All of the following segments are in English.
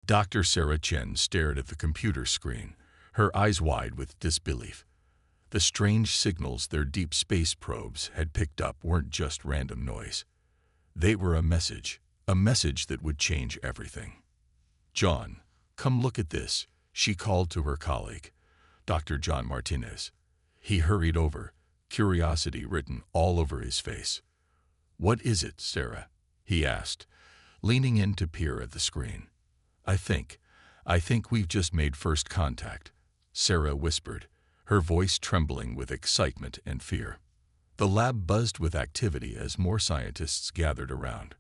Dr. Sarah Chen stared at the computer screen, her eyes wide with disbelief. The strange signals their deep space probes had picked up weren't just random noise. They were a message that would change everything. "John, come look at this," she called to her colleague, Dr. John Martinez. He hurried over, curiosity written all over his face. "What is it, Sarah?" he asked, leaning in to peer at the screen. I think we've just made first contact," Sarah whispered, her voice trembling with excitement and fear. The lab buzzed with activity as more scientists gathered around.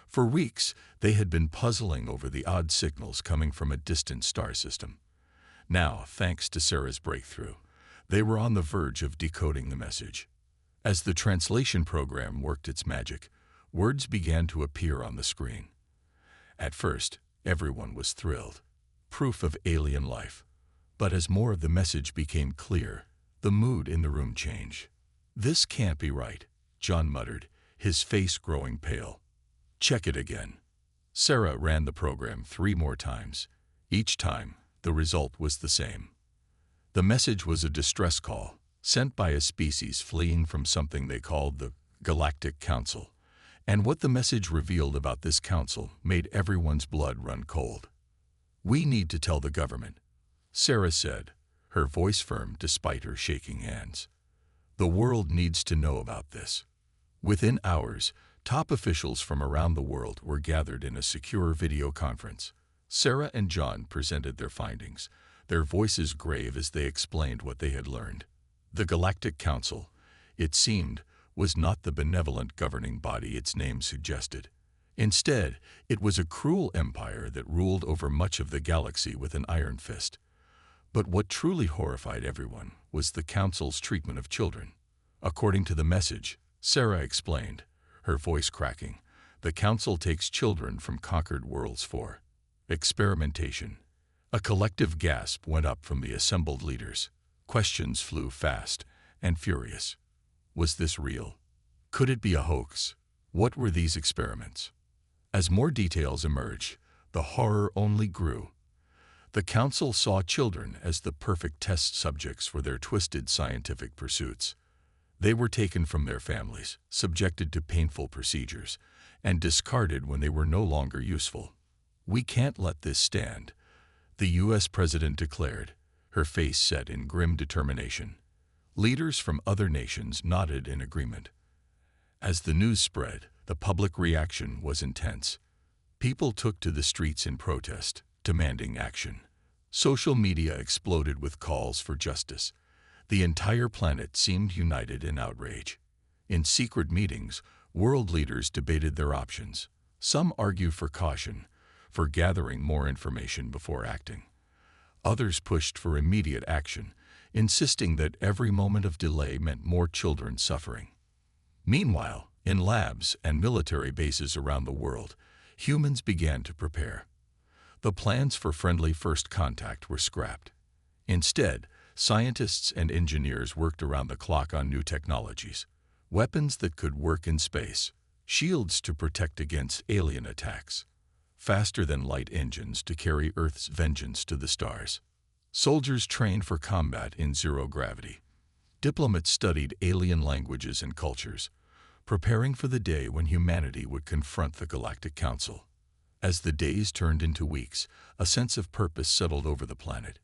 For weeks, they had been puzzling over the odd signals coming from a distant star system. Now, thanks to Sarah's breakthrough, they were on the verge of decoding the message. As the translation program worked its magic, words began to appear on the screen. At first, everyone was thrilled. Proof of alien life. But as more of the message became clear, the mood in the room changed. "This can't be right," John muttered, his face growing pale. "Check it again." Sarah ran the program 3 more times. Each time, the result was the same. The message was a distress call, sent by a species fleeing from something they called the Galactic Council. And what the message revealed about this council made everyone's blood run cold. "We need to tell the government," Sarah said, her voice firm despite her shaking hands. "The world needs to know about this." Within hours, top officials from around the world were gathered in a secure video conference. Sarah and John presented their findings, their voices grave as they explained what they had learned. The Galactic Council, it seemed, was not the benevolent governing body its name suggested. Instead, it was a cruel empire that ruled over much of the galaxy with an iron fist. But what truly horrified everyone was the Council's treatment of children. According to the message, Sarah explained, her voice cracking, the Council takes children from conquered worlds for experimentation. A collective gasp went up from the assembled leaders. Questions flew fast and furious. Was this real? Could it be a hoax? What were these experiments? As more details emerged, the horror only grew. The Council saw children as the perfect test subjects for their twisted scientific pursuits. They were taken from their families, subjected to painful procedures, and discarded when they were no longer useful. "We can't let this stand," the U.S. President declared, her face set in grim determination. Leaders from other nations nodded in agreement. As the news spread, the public reaction was intense. People took to the streets in protest, demanding action. Social media exploded with calls for justice. The entire planet seemed united in outrage. In secret meetings, world leaders debated their options. Some argued for caution, for gathering more information before acting. Others pushed for immediate action, insisting that every moment of delay meant more children suffering. Meanwhile, in labs and military bases around the world, humans began to prepare. The plans for friendly first contact were scrapped. Instead, scientists and engineers worked around the clock on new technologies, weapons that could work in space, shields to protect against alien attacks, faster-than-light engines to carry Earth's vengeance to the stars. Soldiers trained for combat in zero gravity. Diplomats studied alien languages and cultures, preparing for the day when humanity would confront the Galactic Council. As the days turned into weeks, a sense of purpose settled over the planet.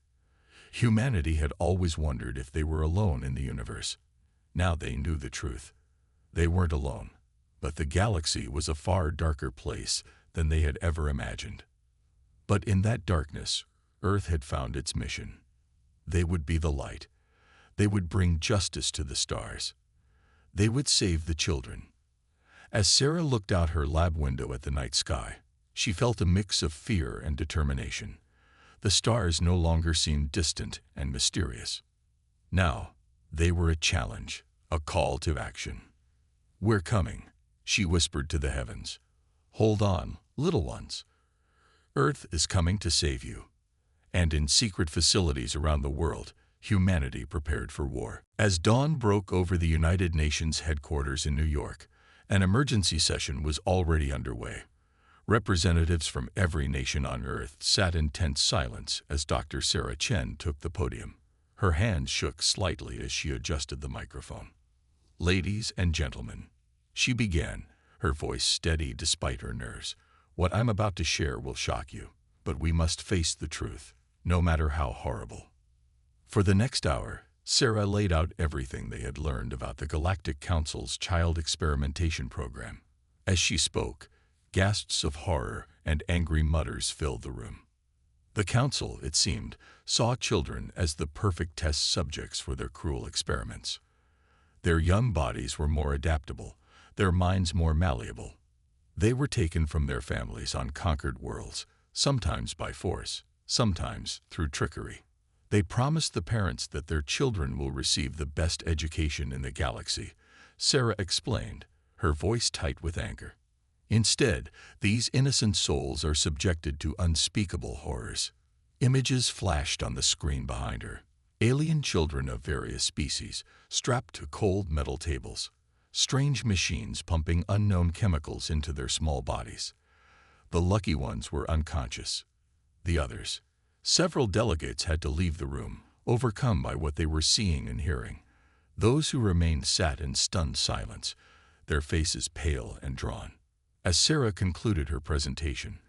Humanity had always wondered if they were alone in the universe. Now they knew the truth. They weren't alone, but the galaxy was a far darker place than they had ever imagined. But in that darkness, Earth had found its mission. They would be the light. They would bring justice to the stars. They would save the children. As Sarah looked out her lab window at the night sky, she felt a mix of fear and determination. The stars no longer seemed distant and mysterious. Now, they were a challenge, a call to action. "We're coming," she whispered to the heavens. "Hold on, little ones. Earth is coming to save you." And in secret facilities around the world, humanity prepared for war. As dawn broke over the United Nations headquarters in New York, an emergency session was already underway. Representatives from every nation on Earth sat in tense silence as Dr. Sarah Chen took the podium. Her hands shook slightly as she adjusted the microphone. "Ladies and gentlemen," she began, her voice steady despite her nerves. "What I'm about to share will shock you, but we must face the truth, no matter how horrible." For the next hour, Sarah laid out everything they had learned about the Galactic Council's child experimentation program. As she spoke, gasps of horror and angry mutters filled the room. The Council, it seemed, saw children as the perfect test subjects for their cruel experiments. Their young bodies were more adaptable, their minds more malleable. They were taken from their families on conquered worlds, sometimes by force, sometimes through trickery. They promised the parents that their children will receive the best education in the galaxy, Sarah explained, her voice tight with anger. Instead, these innocent souls are subjected to unspeakable horrors. Images flashed on the screen behind her. Alien children of various species, strapped to cold metal tables. Strange machines pumping unknown chemicals into their small bodies. The lucky ones were unconscious. The others. Several delegates had to leave the room, overcome by what they were seeing and hearing. Those who remained sat in stunned silence, their faces pale and drawn. As Sarah concluded her presentation,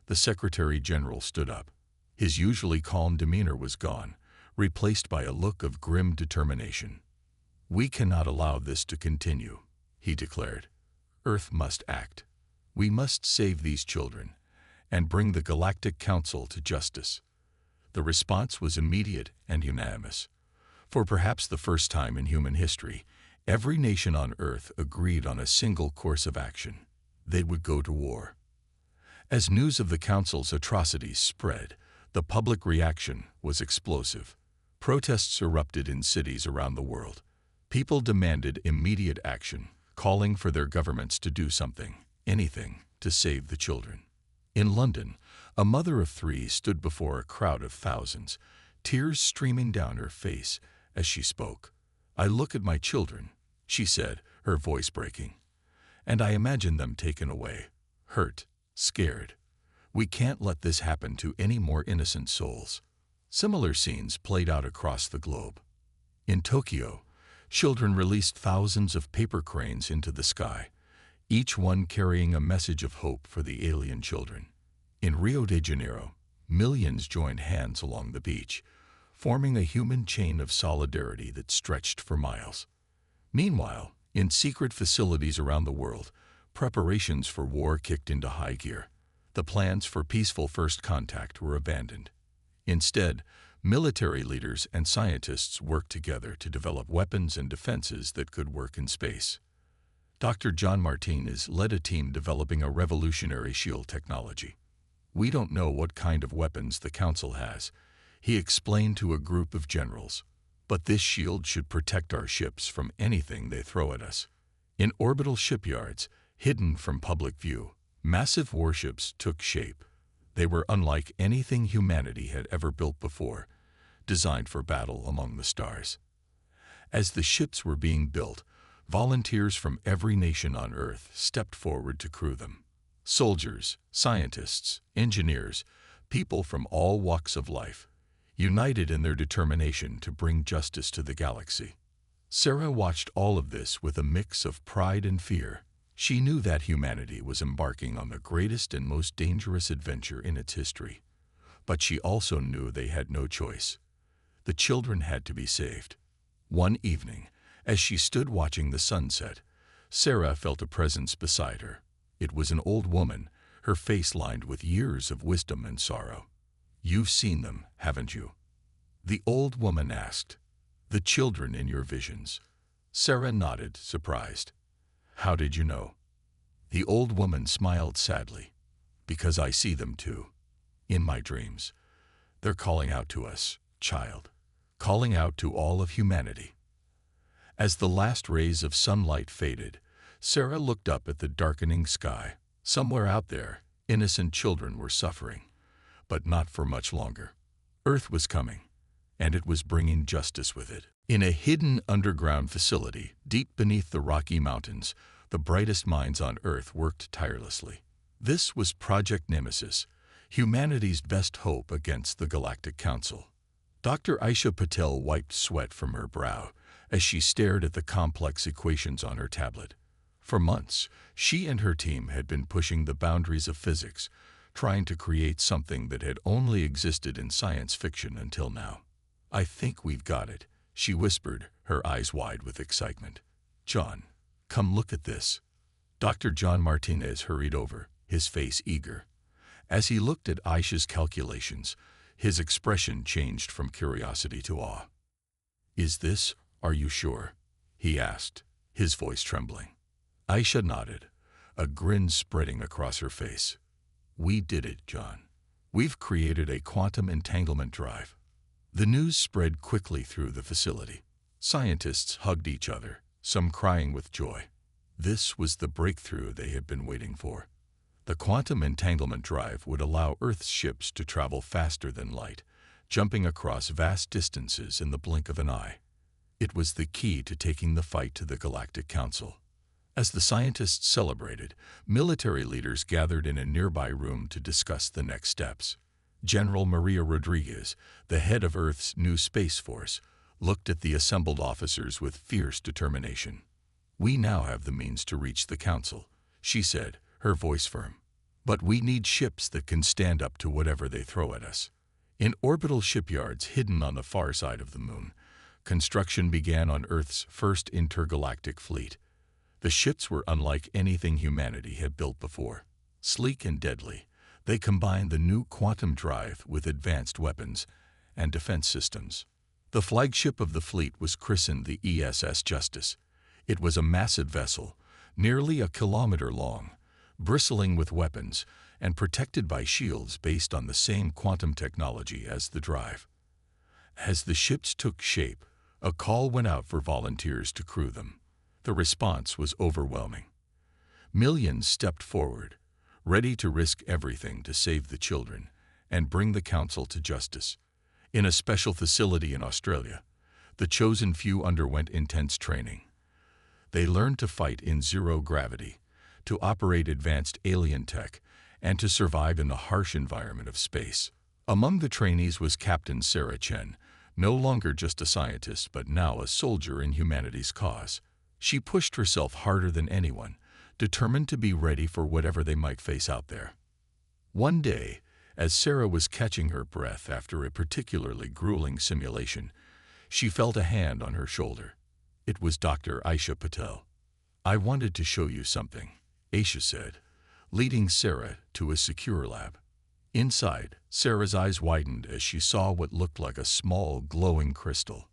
the Secretary General stood up. His usually calm demeanor was gone, replaced by a look of grim determination. "We cannot allow this to continue," he declared. "Earth must act. We must save these children and bring the Galactic Council to justice." The response was immediate and unanimous. For perhaps the first time in human history, every nation on Earth agreed on a single course of action. They would go to war. As news of the Council's atrocities spread, the public reaction was explosive. Protests erupted in cities around the world. People demanded immediate action, calling for their governments to do something, anything, to save the children. In London, a mother of 3 stood before a crowd of thousands, tears streaming down her face as she spoke. "I look at my children," she said, her voice breaking, "and I imagine them taken away, hurt, scared. We can't let this happen to any more innocent souls." Similar scenes played out across the globe. In Tokyo, children released thousands of paper cranes into the sky, each one carrying a message of hope for the alien children. In Rio de Janeiro, millions joined hands along the beach, forming a human chain of solidarity that stretched for miles. Meanwhile, in secret facilities around the world, preparations for war kicked into high gear. The plans for peaceful first contact were abandoned. Instead, military leaders and scientists worked together to develop weapons and defenses that could work in space. Dr. John Martinez led a team developing a revolutionary shield technology. "We don't know what kind of weapons the Council has," he explained to a group of generals, "but this shield should protect our ships from anything they throw at us." In orbital shipyards, hidden from public view, massive warships took shape. They were unlike anything humanity had ever built before, designed for battle among the stars. As the ships were being built, volunteers from every nation on Earth stepped forward to crew them. Soldiers, scientists, engineers, people from all walks of life, united in their determination to bring justice to the galaxy. Sarah watched all of this with a mix of pride and fear. She knew that humanity was embarking on the greatest and most dangerous adventure in its history. But she also knew they had no choice. The children had to be saved. One evening, as she stood watching the sunset, Sarah felt a presence beside her. It was an old woman, her face lined with years of wisdom and sorrow. "You've seen them, haven't you?" the old woman asked. "The children in your visions." Sarah nodded, surprised. "How did you know?" The old woman smiled sadly. "Because I see them too. In my dreams. They're calling out to us, child. Calling out to all of humanity." As the last rays of sunlight faded, Sarah looked up at the darkening sky. Somewhere out there, innocent children were suffering, but not for much longer. Earth was coming, and it was bringing justice with it. In a hidden underground facility, deep beneath the Rocky Mountains, the brightest minds on Earth worked tirelessly. This was Project Nemesis, humanity's best hope against the Galactic Council. Dr. Aisha Patel wiped sweat from her brow as she stared at the complex equations on her tablet. For months, she and her team had been pushing the boundaries of physics, trying to create something that had only existed in science fiction until now. "I think we've got it," she whispered, her eyes wide with excitement. "John, come look at this." Dr. John Martinez hurried over, his face eager. As he looked at Aisha's calculations, his expression changed from curiosity to awe. "Are you sure?" he asked, his voice trembling. Aisha nodded, a grin spreading across her face. "We did it, John. We've created a quantum entanglement drive." The news spread quickly through the facility. Scientists hugged each other, some crying with joy. This was the breakthrough they had been waiting for. The quantum entanglement drive would allow Earth's ships to travel faster than light, jumping across vast distances in the blink of an eye. It was the key to taking the fight to the Galactic Council. As the scientists celebrated, military leaders gathered in a nearby room to discuss the next steps. General Maria Rodriguez, the head of Earth's new Space Force, looked at the assembled officers with fierce determination. "We now have the means to reach the Council," she said, her voice firm. "But we need ships that can stand up to whatever they throw at us." In orbital shipyards hidden on the far side of the moon, construction began on Earth's first intergalactic fleet. The ships were unlike anything humanity had built before. Sleek and deadly, they combined the new quantum drive with advanced weapons and defense systems. The flagship of the fleet was christened the ESS Justice. It was a massive vessel, nearly a kilometer long, bristling with weapons and protected by shields based on the same quantum technology as the drive. As the ships took shape, a call went out for volunteers to crew them. The response was overwhelming. Millions stepped forward, ready to risk everything to save the children and bring the Council to justice. In a special facility in Australia, the chosen few underwent intense training. They learned to fight in zero gravity, to operate advanced alien tech, and to survive in the harsh environment of space. Among the trainees was Captain Sarah Chen, no longer just a scientist but now a soldier in humanity's cause. She pushed herself harder than anyone, determined to be ready for whatever they might face out there. One day, as Sarah was catching her breath after a particularly grueling simulation, she felt a hand on her shoulder. It was Dr. Aisha Patel. "I wanted to show you something," Aisha said, leading Sarah to a secure lab. Inside, Sarah's eyes widened as she saw what looked like a small, glowing crystal.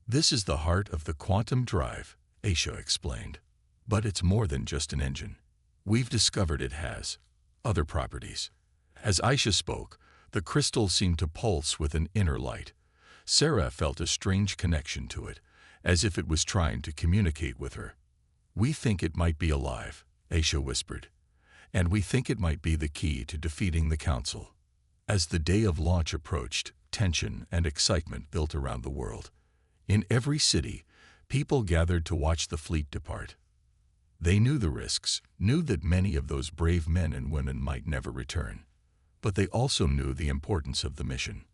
"This is the heart of the quantum drive," Aisha explained. "But it's more than just an engine. We've discovered it has other properties." As Aisha spoke, the crystal seemed to pulse with an inner light. Sarah felt a strange connection to it, as if it was trying to communicate with her. "We think it might be alive," Aisha whispered, "and we think it might be the key to defeating the Council." As the day of launch approached, tension and excitement built around the world. In every city, people gathered to watch the fleet depart. They knew the risks, knew that many of those brave men and women might never return. But they also knew the importance of the mission.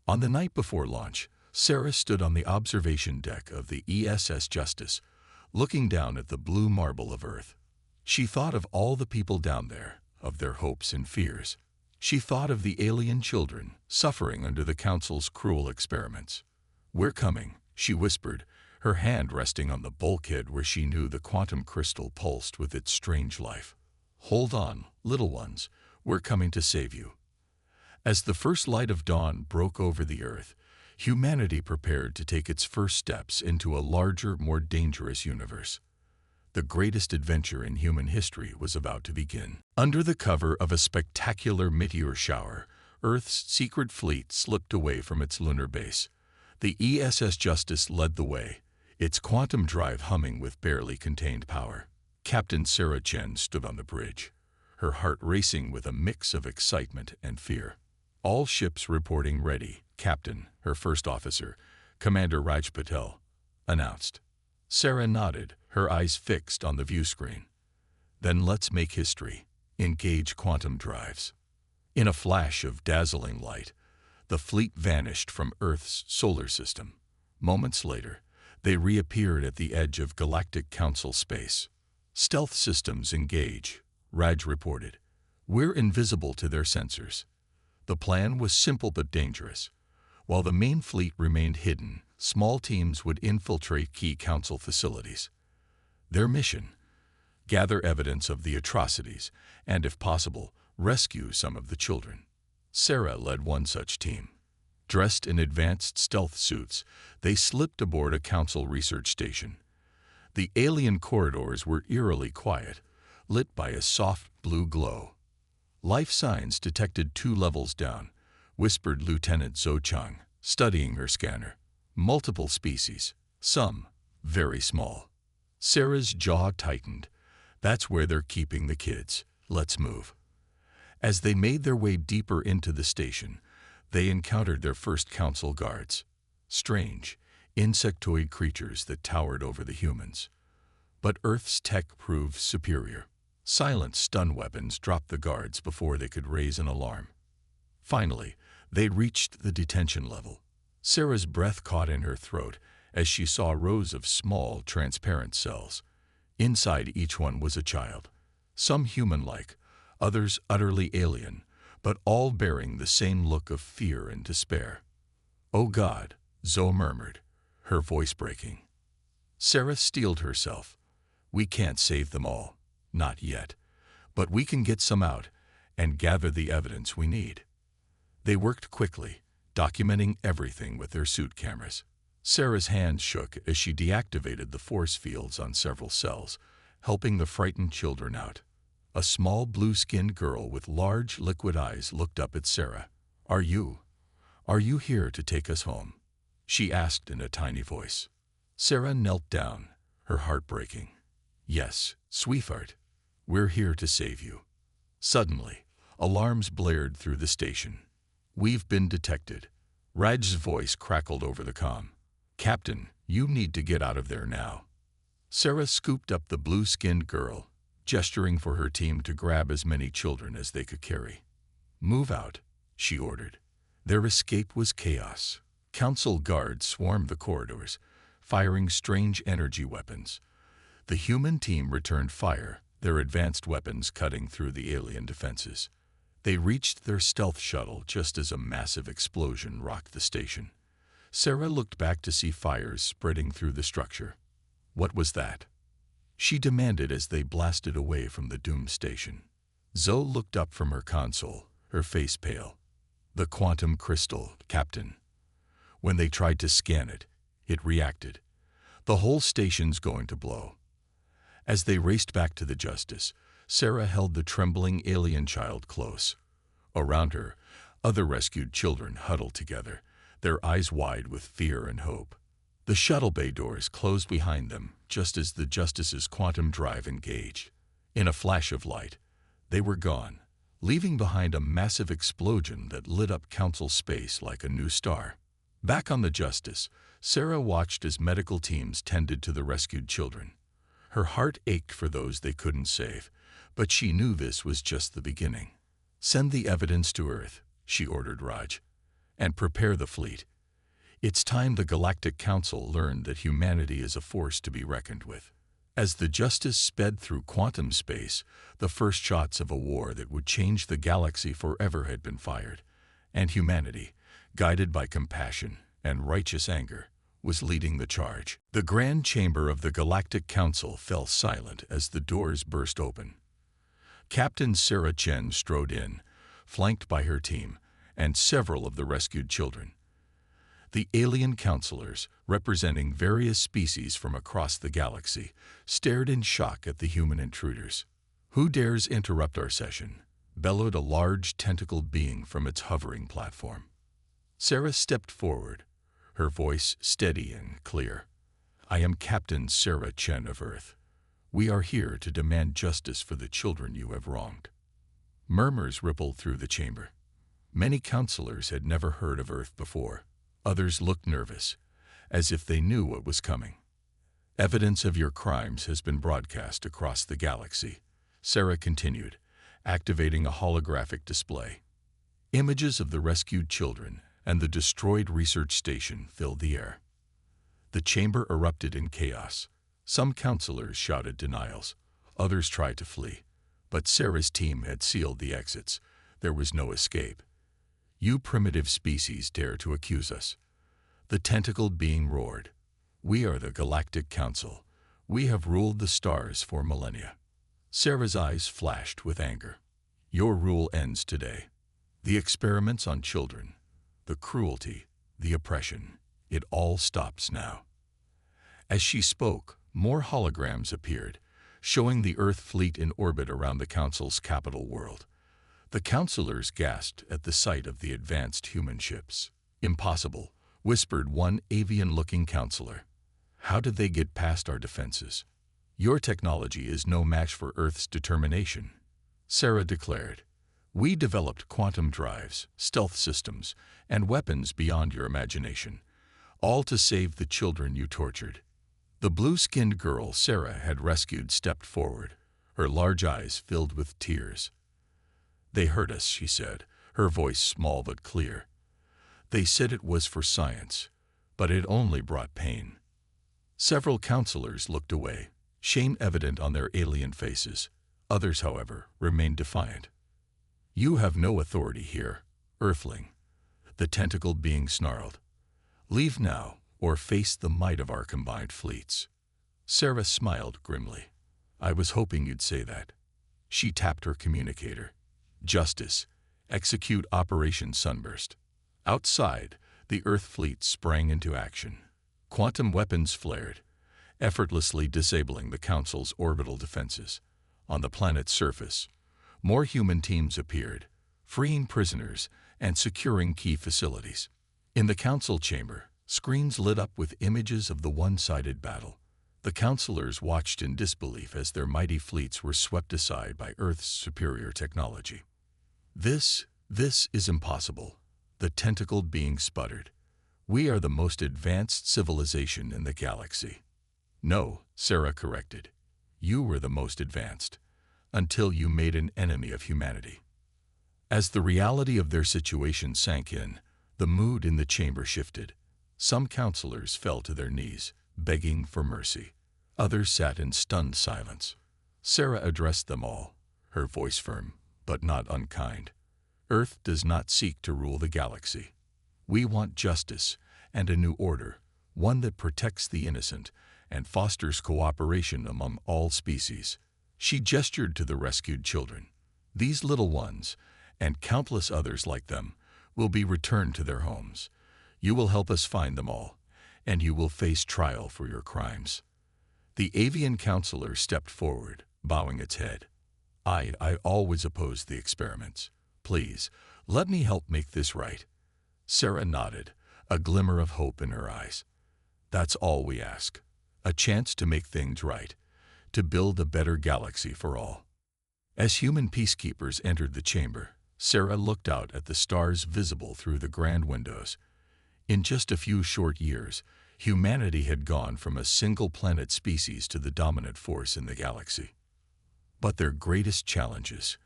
On the night before launch, Sarah stood on the observation deck of the ESS Justice, looking down at the blue marble of Earth. She thought of all the people down there, of their hopes and fears. She thought of the alien children suffering under the Council's cruel experiments. "We're coming," she whispered, her hand resting on the bulkhead where she knew the quantum crystal pulsed with its strange life. "Hold on, little ones, we're coming to save you." As the first light of dawn broke over the Earth, humanity prepared to take its first steps into a larger, more dangerous universe. The greatest adventure in human history was about to begin. Under the cover of a spectacular meteor shower, Earth's secret fleet slipped away from its lunar base. The ESS Justice led the way, its quantum drive humming with barely contained power. Captain Sarah Chen stood on the bridge, her heart racing with a mix of excitement and fear. "All ships reporting ready, Captain," her first officer, Commander Raj Patel, announced. Sarah nodded, her eyes fixed on the view screen. "Then let's make history," Engage quantum drives. In a flash of dazzling light, the fleet vanished from Earth's solar system. Moments later, they reappeared at the edge of Galactic Council space. Stealth systems engage, Raj reported. We're invisible to their sensors. The plan was simple but dangerous. While the main fleet remained hidden, small teams would infiltrate key council facilities. Their mission: gather evidence of the atrocities and, if possible, rescue some of the children. Sarah led one such team. Dressed in advanced stealth suits, they slipped aboard a council research station. The alien corridors were eerily quiet, lit by a soft blue glow. Life signs detected 2 levels down, whispered Lieutenant Zhou Chang, studying her scanner. Multiple species, some very small. Sarah's jaw tightened. That's where they're keeping the kids. Let's move. As they made their way deeper into the station, they encountered their first council guards. Strange, insectoid creatures that towered over the humans. But Earth's tech proved superior. Silent stun weapons dropped the guards before they could raise an alarm. Finally, they reached the detention level. Sarah's breath caught in her throat as she saw rows of small, transparent cells. Inside each one was a child, some human-like, others utterly alien, but all bearing the same look of fear and despair. "Oh God," Zoe murmured, her voice breaking. Sarah steeled herself. "We can't save them all. Not yet. But we can get some out and gather the evidence we need." They worked quickly, documenting everything with their suit cameras. Sarah's hands shook as she deactivated the force fields on several cells, helping the frightened children out. A small blue-skinned girl with large liquid eyes looked up at Sarah. Are you here to take us home?" she asked in a tiny voice. Sarah knelt down, her heart breaking. "Yes, sweetheart, we're here to save you." Suddenly, alarms blared through the station. "We've been detected." Raj's voice crackled over the comm. "Captain, you need to get out of there now." Sarah scooped up the blue-skinned girl, gesturing for her team to grab as many children as they could carry. "Move out," she ordered. Their escape was chaos. Council guards swarmed the corridors, firing strange energy weapons. The human team returned fire, their advanced weapons cutting through the alien defenses. They reached their stealth shuttle just as a massive explosion rocked the station. Sarah looked back to see fires spreading through the structure. "What was that?" she demanded as they blasted away from the doomed station. Zoe looked up from her console, her face pale. "The quantum crystal, Captain. When they tried to scan it, it reacted. The whole station's going to blow." As they raced back to the Justice, Sarah held the trembling alien child close. Around her, other rescued children huddled together, their eyes wide with fear and hope. The shuttle bay doors closed behind them just as the Justice's quantum drive engaged. In a flash of light, they were gone, leaving behind a massive explosion that lit up Council space like a new star. Back on the Justice, Sarah watched as medical teams tended to the rescued children. Her heart ached for those they couldn't save, but she knew this was just the beginning. "Send the evidence to Earth," she ordered Raj, "and prepare the fleet. It's time the Galactic Council learned that humanity is a force to be reckoned with." As the Justice sped through quantum space, the first shots of a war that would change the galaxy forever had been fired, and humanity, guided by compassion and righteous anger, was leading the charge. The grand chamber of the Galactic Council fell silent as the doors burst open. Captain Sarah Chen strode in, flanked by her team and several of the rescued children. The alien counselors, representing various species from across the galaxy, stared in shock at the human intruders. "Who dares interrupt our session?" bellowed a large tentacled being from its hovering platform. Sarah stepped forward, her voice steady and clear. "I am Captain Sarah Chen of Earth. We are here to demand justice for the children you have wronged." Murmurs rippled through the chamber. Many counselors had never heard of Earth before. Others looked nervous, as if they knew what was coming. "Evidence of your crimes has been broadcast across the galaxy," Sarah continued, activating a holographic display. Images of the rescued children and the destroyed research station filled the air. The chamber erupted in chaos. Some counselors shouted denials. Others tried to flee. But Sarah's team had sealed the exits. There was no escape. "You primitive species dare to accuse us." The tentacled being roared. "We are the Galactic Council. We have ruled the stars for millennia." Sarah's eyes flashed with anger. "Your rule ends today. The experiments on children, the cruelty, the oppression, it all stops now." As she spoke, more holograms appeared, showing the Earth fleet in orbit around the Council's capital world. The counselors gasped at the sight of the advanced human ships. "Impossible," whispered one avian-looking counselor. "How did they get past our defenses?" "Your technology is no match for Earth's determination," Sarah declared. "We developed quantum drives, stealth systems, and weapons beyond your imagination, all to save the children you tortured." The blue-skinned girl Sarah had rescued stepped forward, her large eyes filled with tears. "They hurt us," she said, her voice small but clear. "They said it was for science, but it only brought pain." Several counselors looked away, shame evident on their alien faces. Others, however, remained defiant. "You have no authority here, Earthling," the tentacled being snarled. "Leave now, or face the might of our combined fleets." Sarah smiled grimly. "I was hoping you'd say that." She tapped her communicator. "Justice, execute Operation Sunburst." Outside, the Earth fleet sprang into action. Quantum weapons flared, effortlessly disabling the Council's orbital defenses. On the planet's surface, more human teams appeared, freeing prisoners and securing key facilities. In the Council chamber, screens lit up with images of the one-sided battle. The counselors watched in disbelief as their mighty fleets were swept aside by Earth's superior technology. This is impossible," the tentacled being sputtered. "We are the most advanced civilization in the galaxy." "No," Sarah corrected. "You were the most advanced, until you made an enemy of humanity." As the reality of their situation sank in, the mood in the chamber shifted. Some counselors fell to their knees, begging for mercy. Others sat in stunned silence. Sarah addressed them all, her voice firm, but not unkind. "Earth does not seek to rule the galaxy. We want justice and a new order, one that protects the innocent and fosters cooperation among all species." She gestured to the rescued children. "These little ones, and countless others like them, will be returned to their homes. You will help us find them all, and you will face trial for your crimes." The avian counselor stepped forward, bowing its head. I always opposed the experiments. Please, let me help make this right." Sarah nodded, a glimmer of hope in her eyes. "That's all we ask. A chance to make things right, to build a better galaxy for all." As human peacekeepers entered the chamber, Sarah looked out at the stars visible through the grand windows. In just a few short years, humanity had gone from a single-planet species to the dominant force in the galaxy. But their greatest challenges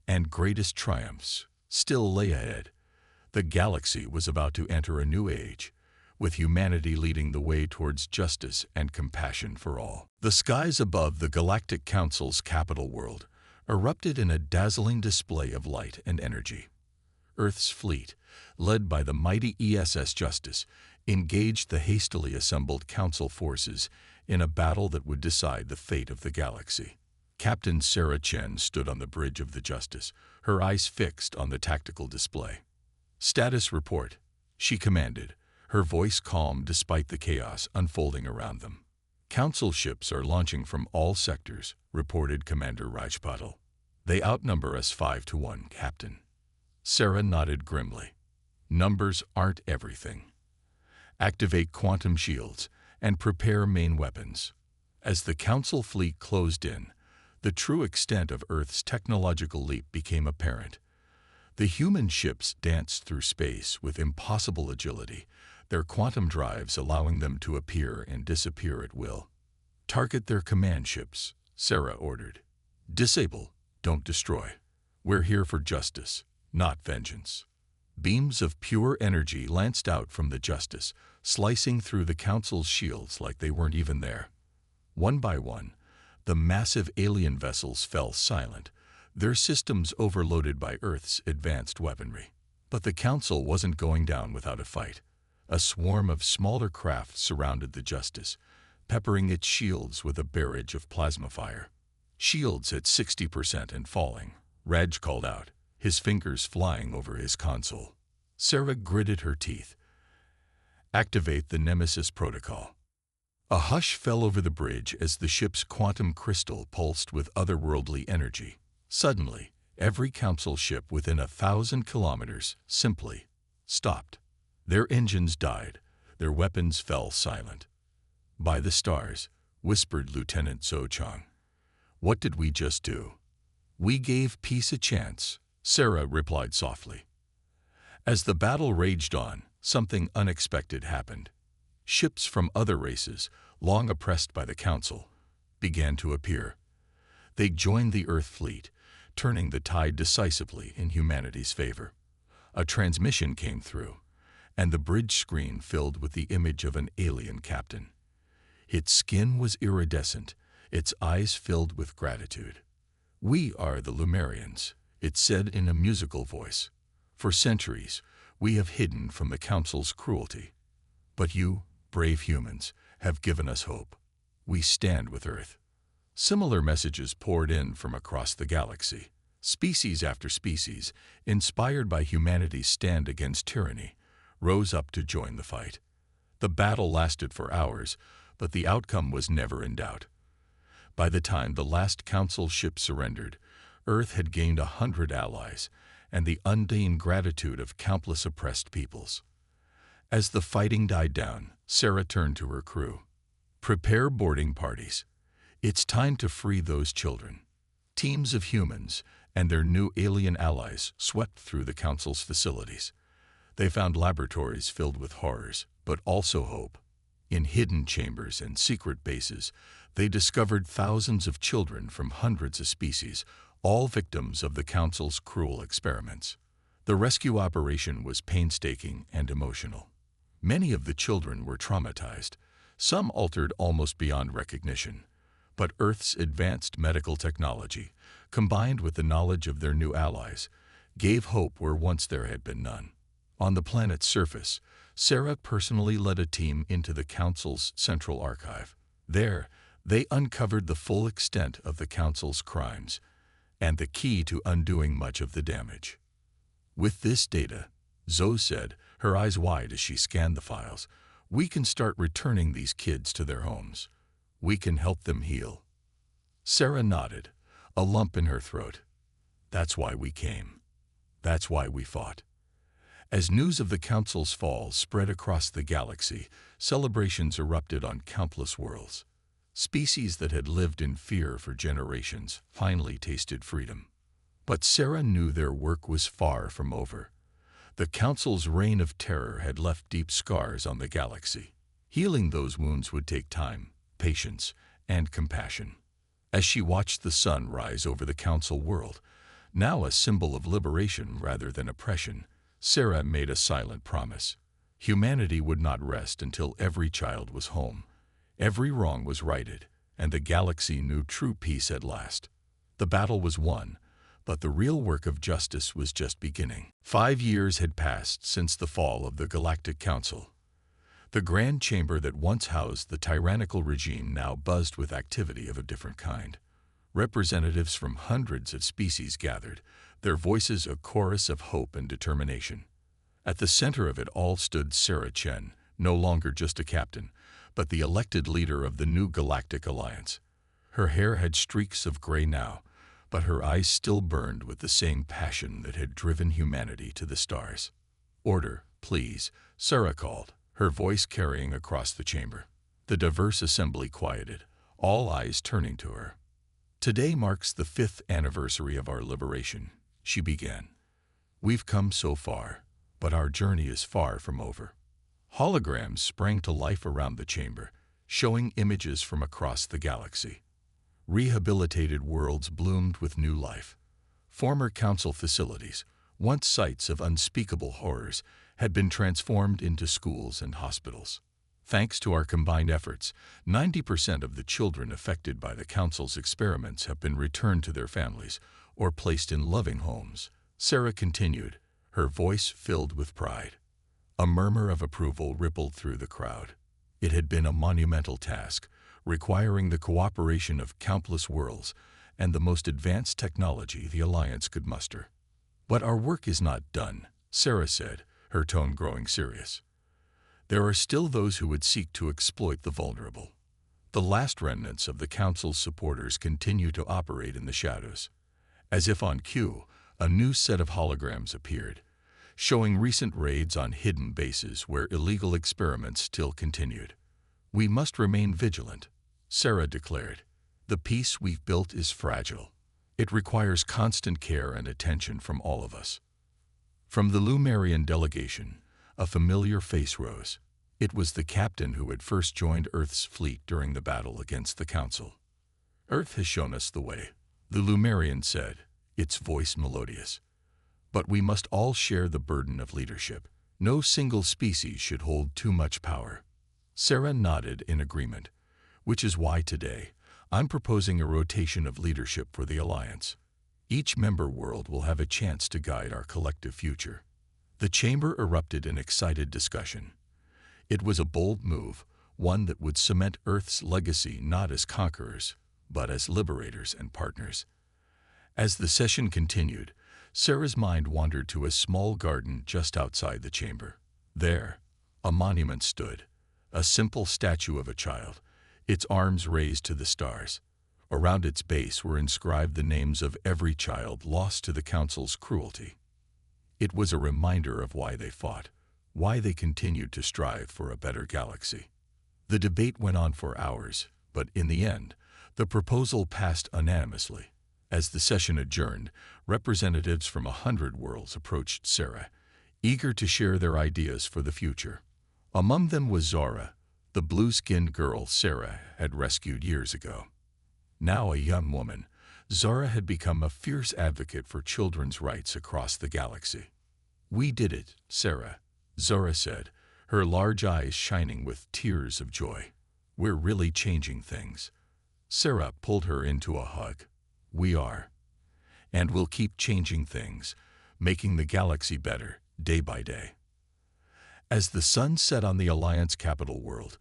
and greatest triumphs still lay ahead. The galaxy was about to enter a new age, with humanity leading the way towards justice and compassion for all. The skies above the Galactic Council's capital world erupted in a dazzling display of light and energy. Earth's fleet, led by the mighty ESS Justice, engaged the hastily assembled Council forces in a battle that would decide the fate of the galaxy. Captain Sarah Chen stood on the bridge of the Justice, her eyes fixed on the tactical display. "Status report," she commanded, her voice calm despite the chaos unfolding around them. "Council ships are launching from all sectors," reported Commander Rajpatal. "They outnumber us 5-1, Captain." Sarah nodded grimly. "Numbers aren't everything. Activate quantum shields and prepare main weapons." As the Council fleet closed in, the true extent of Earth's technological leap became apparent. The human ships danced through space with impossible agility, their quantum drives allowing them to appear and disappear at will. "Target their command ships," Sarah ordered. "Disable, don't destroy." We're here for justice, not vengeance." Beams of pure energy lanced out from the Justice, slicing through the Council's shields like they weren't even there. One by one, the massive alien vessels fell silent, their systems overloaded by Earth's advanced weaponry. But the Council wasn't going down without a fight. A swarm of smaller craft surrounded the Justice, peppering its shields with a barrage of plasma fire. "Shields at 60% and falling," Raj called out, his fingers flying over his console. Sarah gritted her teeth. "Activate the Nemesis protocol." A hush fell over the bridge as the ship's quantum crystal pulsed with otherworldly energy. Suddenly, every Council ship within 1,000 kilometers simply stopped. Their engines died, their weapons fell silent. "By the stars," whispered Lieutenant Zhou Chang. "What did we just do?" "We gave peace a chance," Sarah replied softly. As the battle raged on, something unexpected happened. Ships from other races, long oppressed by the Council, began to appear. They joined the Earth fleet, turning the tide decisively in humanity's favor. A transmission came through, and the bridge screen filled with the image of an alien captain. Its skin was iridescent, its eyes filled with gratitude. "We are the Lumerians," it said in a musical voice. "For centuries, we have hidden from the Council's cruelty. But you, brave humans, have given us hope. We stand with Earth." Similar messages poured in from across the galaxy. Species after species, inspired by humanity's stand against tyranny, rose up to join the fight. The battle lasted for hours, but the outcome was never in doubt. By the time the last Council ship surrendered, Earth had gained 100 allies, and the undying gratitude of countless oppressed peoples. As the fighting died down, Sarah turned to her crew. "Prepare boarding parties. It's time to free those children." Teams of humans and their new alien allies swept through the Council's facilities. They found laboratories filled with horrors, but also hope. In hidden chambers and secret bases, they discovered thousands of children from hundreds of species, all victims of the Council's cruel experiments. The rescue operation was painstaking and emotional. Many of the children were traumatized, some altered almost beyond recognition. But Earth's advanced medical technology, combined with the knowledge of their new allies, gave hope where once there had been none. On the planet's surface, Sarah personally led a team into the Council's central archive. There, they uncovered the full extent of the Council's crimes and the key to undoing much of the damage. "With this data," Zoe said, her eyes wide as she scanned the files, "we can start returning these kids to their homes. We can help them heal." Sarah nodded, a lump in her throat. "That's why we came. That's why we fought." As news of the Council's fall spread across the galaxy, celebrations erupted on countless worlds. Species that had lived in fear for generations finally tasted freedom. But Sarah knew their work was far from over. The Council's reign of terror had left deep scars on the galaxy. Healing those wounds would take time, patience, and compassion. As she watched the sun rise over the Council world, now a symbol of liberation rather than oppression, Sarah made a silent promise. Humanity would not rest until every child was home, every wrong was righted, and the galaxy knew true peace at last. The battle was won, but the real work of justice was just beginning. 5 years had passed since the fall of the Galactic Council. The grand chamber that once housed the tyrannical regime now buzzed with activity of a different kind. Representatives from hundreds of species gathered, their voices a chorus of hope and determination. At the center of it all stood Sarah Chen, no longer just a captain, but the elected leader of the new Galactic Alliance. Her hair had streaks of gray now, but her eyes still burned with the same passion that had driven humanity to the stars. "Order, please," Sarah called, her voice carrying across the chamber. The diverse assembly quieted, all eyes turning to her. "Today marks the 5th anniversary of our liberation," she began. "We've come so far, but our journey is far from over." Holograms sprang to life around the chamber, showing images from across the galaxy. Rehabilitated worlds bloomed with new life. Former council facilities, once sites of unspeakable horrors, had been transformed into schools and hospitals. Thanks to our combined efforts, 90% of the children affected by the council's experiments have been returned to their families or placed in loving homes. Sarah continued, her voice filled with pride. A murmur of approval rippled through the crowd. It had been a monumental task, requiring the cooperation of countless worlds and the most advanced technology the Alliance could muster. But our work is not done, Sarah said, her tone growing serious. There are still those who would seek to exploit the vulnerable. The last remnants of the Council's supporters continue to operate in the shadows. As if on cue, a new set of holograms appeared, showing recent raids on hidden bases where illegal experiments still continued. We must remain vigilant, Sarah declared. The peace we've built is fragile. It requires constant care and attention from all of us. From the Lumerian delegation, a familiar face rose. It was the captain who had first joined Earth's fleet during the battle against the Council. Earth has shown us the way, the Lumerian said, its voice melodious. But we must all share the burden of leadership. No single species should hold too much power. Sarah nodded in agreement, which is why today, I'm proposing a rotation of leadership for the Alliance. Each member world will have a chance to guide our collective future. The chamber erupted in excited discussion. It was a bold move, one that would cement Earth's legacy not as conquerors, but as liberators and partners. As the session continued, Sarah's mind wandered to a small garden just outside the chamber. There, a monument stood, a simple statue of a child, its arms raised to the stars. Around its base were inscribed the names of every child lost to the Council's cruelty. It was a reminder of why they fought, why they continued to strive for a better galaxy. The debate went on for hours, but in the end, the proposal passed unanimously. As the session adjourned, representatives from 100 worlds approached Sarah, eager to share their ideas for the future. Among them was Zara, the blue-skinned girl Sarah had rescued years ago. Now a young woman, Zara had become a fierce advocate for children's rights across the galaxy. "We did it, Sarah," Zara said, her large eyes shining with tears of joy. "We're really changing things." Sarah pulled her into a hug. "We are. And we'll keep changing things, making the galaxy better, day by day." As the sun set on the Alliance capital world,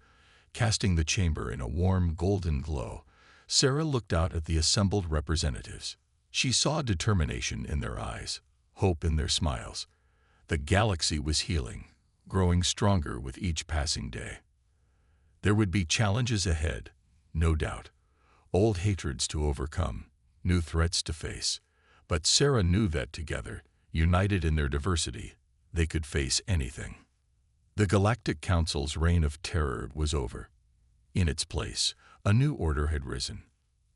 casting the chamber in a warm golden glow, Sarah looked out at the assembled representatives. She saw determination in their eyes, hope in their smiles. The galaxy was healing, growing stronger with each passing day. There would be challenges ahead, no doubt, old hatreds to overcome, new threats to face. But Sarah knew that together, united in their diversity, they could face anything. The Galactic Council's reign of terror was over. In its place, a new order had risen,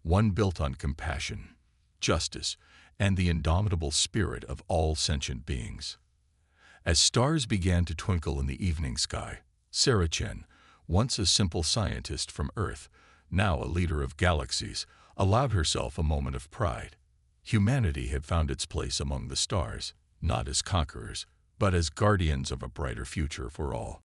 one built on compassion, justice, and the indomitable spirit of all sentient beings. As stars began to twinkle in the evening sky, Sarah Chen, once a simple scientist from Earth, now a leader of galaxies, allowed herself a moment of pride. Humanity had found its place among the stars, not as conquerors, but as guardians of a brighter future for all.